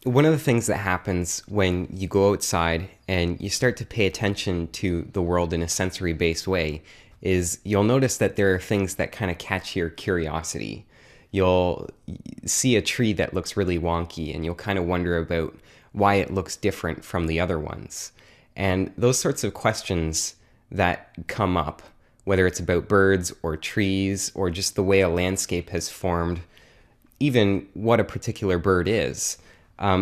one of the things that happens when you go outside and you start to pay attention to the world in a sensory based way is you'll notice that there are things that kind of catch your curiosity. You'll see a tree that looks really wonky and you'll kind of wonder about why it looks different from the other ones. And those sorts of questions that come up, whether it's about birds or trees or just the way a landscape has formed, even what a particular bird is,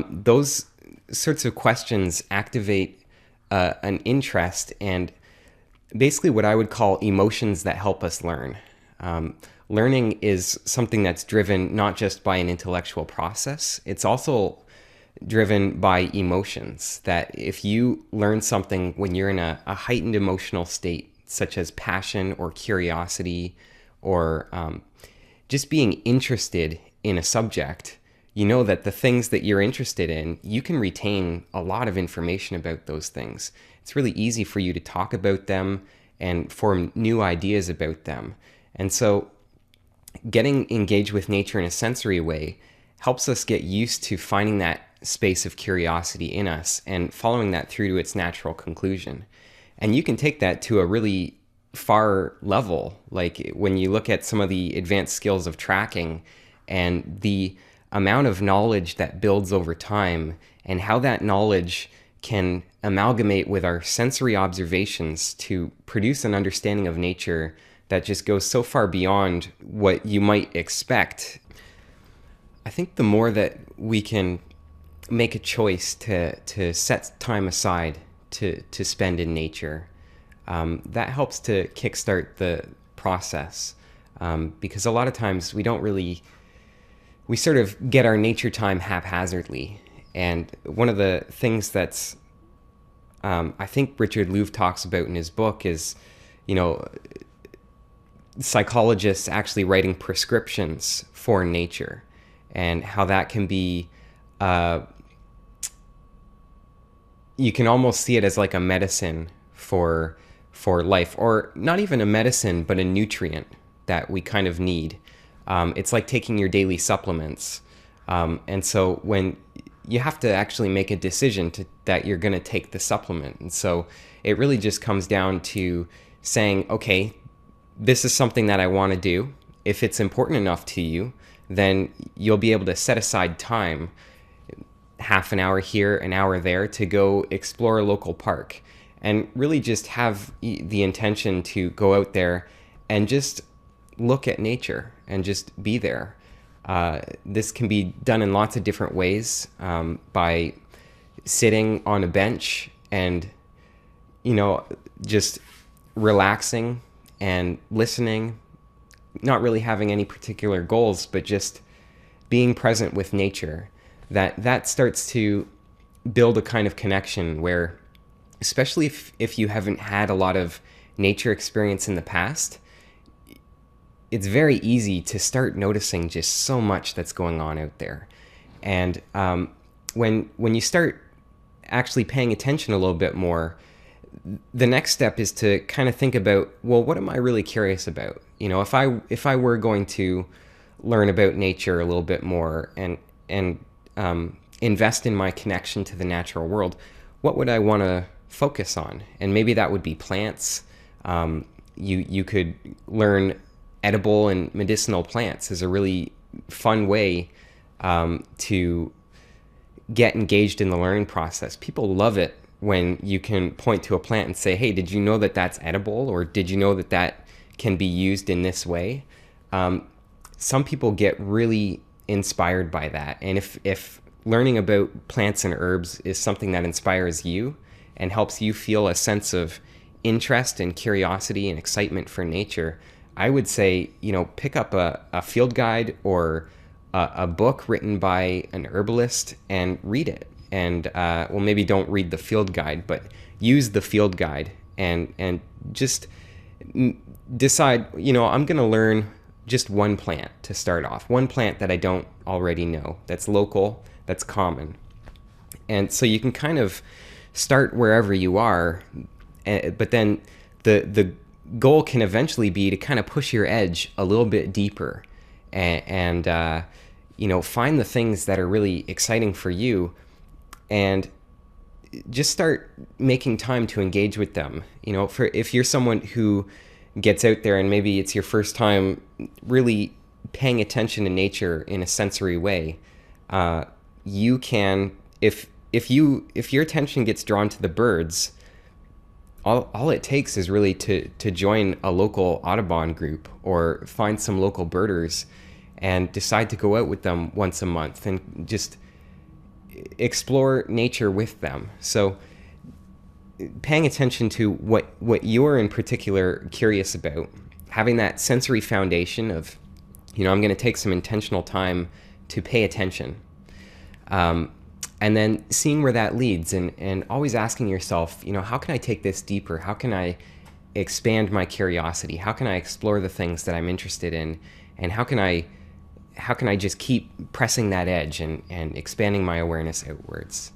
those sorts of questions activate an interest and basically what I would call emotions that help us learn. Learning is something that's driven not just by an intellectual process, it's also driven by emotions. That if you learn something when you're in a heightened emotional state, such as passion or curiosity or just being interested in a subject, you know that the things that you're interested in, you can retain a lot of information about those things. It's really easy for you to talk about them and form new ideas about them. And so getting engaged with nature in a sensory way helps us get used to finding that space of curiosity in us and following that through to its natural conclusion. And you can take that to a really far level. Like when you look at some of the advanced skills of tracking and the amount of knowledge that builds over time and how that knowledge can amalgamate with our sensory observations to produce an understanding of nature that just goes so far beyond what you might expect. I think the more that we can make a choice to set time aside to spend in nature, that helps to kickstart the process. Because a lot of times we sort of get our nature time haphazardly. And one of the things that's, I think Richard Louv talks about in his book is, psychologists actually writing prescriptions for nature and how that can be, you can almost see it as like a medicine for life, or not even a medicine, but a nutrient that we kind of need. It's like taking your daily supplements. And so when you have to actually make a decision that you're going to take the supplement. And so it really just comes down to saying, okay, this is something that I want to do. If it's important enough to you, then you'll be able to set aside time, half an hour here, an hour there, to go explore a local park and really just have the intention to go out there and just look at nature and just be there. This can be done in lots of different ways, by sitting on a bench and, just relaxing and listening, not really having any particular goals, but just being present with nature. That starts to build a kind of connection where, especially if you haven't had a lot of nature experience in the past, it's very easy to start noticing just so much that's going on out there. And when you start actually paying attention a little bit more, the next step is to kind of think about, well, what am I really curious about? If I were going to learn about nature a little bit more and invest in my connection to the natural world, what would I want to focus on? And maybe that would be plants. You could learn edible and medicinal plants is a really fun way to get engaged in the learning process. People love it when you can point to a plant and say, hey, did you know that that's edible? Or did you know that that can be used in this way? Some people get really inspired by that. And if learning about plants and herbs is something that inspires you and helps you feel a sense of interest and curiosity and excitement for nature, I would say, pick up a field guide or a book written by an herbalist and read it. And, maybe don't read the field guide, but use the field guide and just decide, I'm going to learn just one plant to start off. One plant that I don't already know, that's local, that's common. And so you can kind of start wherever you are, but then the goal can eventually be to kind of push your edge a little bit deeper and find the things that are really exciting for you and just start making time to engage with them. For if you're someone who gets out there and maybe it's your first time really paying attention to nature in a sensory way, you can, if your attention gets drawn to the birds, all it takes is really to join a local Audubon group or find some local birders and decide to go out with them once a month and just explore nature with them. So paying attention to what you're in particular curious about, having that sensory foundation of, I'm going to take some intentional time to pay attention. And then seeing where that leads and always asking yourself, how can I take this deeper? How can I expand my curiosity? How can I explore the things that I'm interested in? And how can I just keep pressing that edge and expanding my awareness outwards?